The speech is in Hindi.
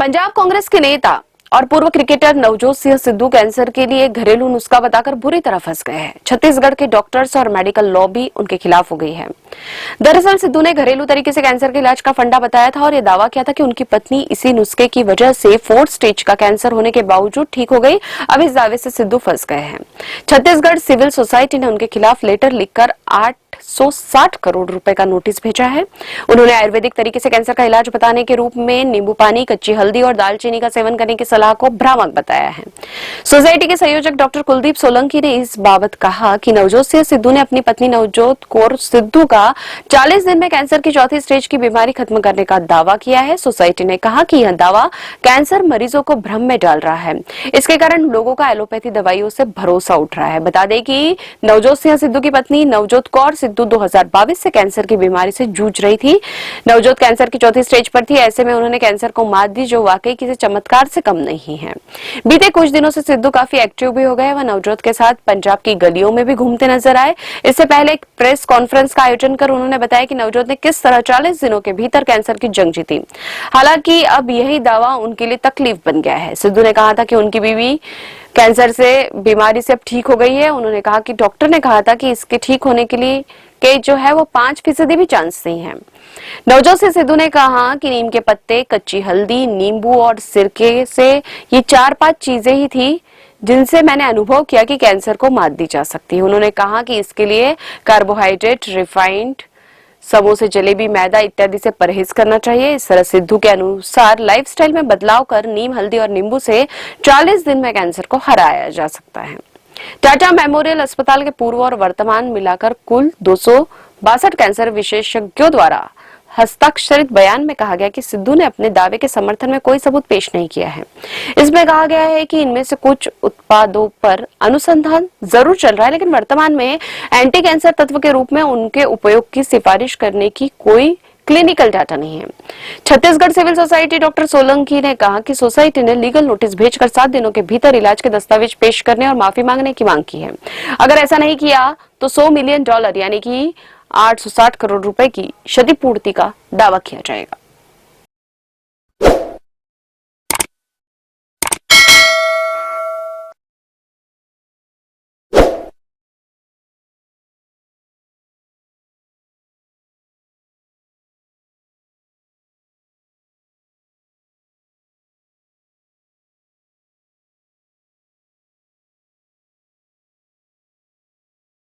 पंजाब कांग्रेस के नेता और पूर्व क्रिकेटर नवजोत सिंह सिद्धू कैंसर के लिए घरेलू नुस्खा बताकर बुरी तरह फंस गए हैं। छत्तीसगढ़ के डॉक्टर्स और मेडिकल लॉबी उनके खिलाफ हो गई है। दरअसल सिद्धू ने घरेलू तरीके से कैंसर के इलाज का फंडा बताया था और ये दावा किया था कि उनकी पत्नी इसी नुस्खे की वजह से 4th स्टेज का कैंसर होने के बावजूद ठीक हो गई। अब इस दावे से सिद्धू फंस गए हैं। छत्तीसगढ़ सिविल सोसाइटी ने उनके खिलाफ लेटर लिखकर 860 करोड़ रुपए का नोटिस भेजा है। उन्होंने आयुर्वेदिक तरीके से कैंसर का इलाज बताने के रूप में नींबू पानी, कच्ची हल्दी और दालचीनी का सेवन करने की सलाह को भ्रामक बताया है। सोसाइटी के संयोजक डॉक्टर कुलदीप सोलंकी ने इस बाबत कहा कि नवजोत सिंह सिद्धू ने अपनी पत्नी नवजोत कौर सिद्धू का 40 दिन में कैंसर की 4थी स्टेज की बीमारी खत्म करने का दावा किया है। सोसाइटी ने कहा कि यह दावा कैंसर मरीजों को भ्रम में डाल रहा है। इसके कारण लोगों का एलोपैथी दवाइयों से भरोसा उठ रहा है। बता दें कि नवजोत सिंह सिद्धू की पत्नी नवजोत कौर सिद्धू 2022 से कैंसर की बीमारी से जूझ रही थी। नवजोत कैंसर की 4थी स्टेज पर थी। ऐसे में उन्होंने कैंसर को मात दी, जो वाकई किसी चमत्कार से कम नहीं है। बीते कुछ दिनों से सिद्धू काफी एक्टिव भी हो गए। वह नवजोत के साथ पंजाब की गलियों में भी घूमते नजर आए। इससे पहले एक प्रेस कॉन्फ्रेंस का आयोजन कर उन्होंने बताया कि नवजोत ने किस तरह 40 दिनों के भीतर कैंसर की जंग जीती। हालांकि अब यही दावा उनके लिए तकलीफ बन गया है। सिद्धू ने कहा था कि उनकी बीवी कैंसर से बीमारी से अब ठीक हो गई है। उन्होंने कहा कि डॉक्टर ने कहा था कि इसके ठीक होने के लिए जो है वो 5% भी चांस नहीं है। नवजोत सिंह सिद्धू ने कहा कि नीम के पत्ते, कच्ची हल्दी, नींबू और सिरके से ये 4-5 चीजें ही थी जिनसे मैंने अनुभव किया कि कैंसर को मात दी जा सकती है। उन्होंने कहा कि इसके लिए कार्बोहाइड्रेट, रिफाइंड, समोसे, जलेबी, मैदा इत्यादि से परहेज करना चाहिए। इस तरह सिद्धू के अनुसार लाइफस्टाइल में बदलाव कर नीम, हल्दी और नींबू से 40 दिन में कैंसर को हराया जा सकता है। टाटा मेमोरियल अस्पताल के पूर्व और वर्तमान मिलाकर कुल 262 कैंसर विशेषज्ञों द्वारा हस्ताक्षरित बयान में कहा गया कि सिद्धू ने अपने दावे के समर्थन में कोई सबूत पेश नहीं किया है। इसमें कहा गया है कि इनमें से कुछ उत्पादों पर अनुसंधान जरूर चल रहा है, लेकिन वर्तमान में एंटी कैंसर तत्व के रूप में उनके उपयोग की सिफारिश करने की कोई क्लिनिकल डाटा नहीं है। Chhattisgarh civil society doctor Solanki ने कहा कि सोसाइटी ने लीगल नोटिस भेजकर 7 दिनों के भीतर इलाज के दस्तावेज पेश करने और माफी मांगने की मांग की है। अगर ऐसा नहीं किया तो $100 मिलियन यानी कि 860 करोड़ रुपए की क्षतिपूर्ति का दावा किया जाएगा।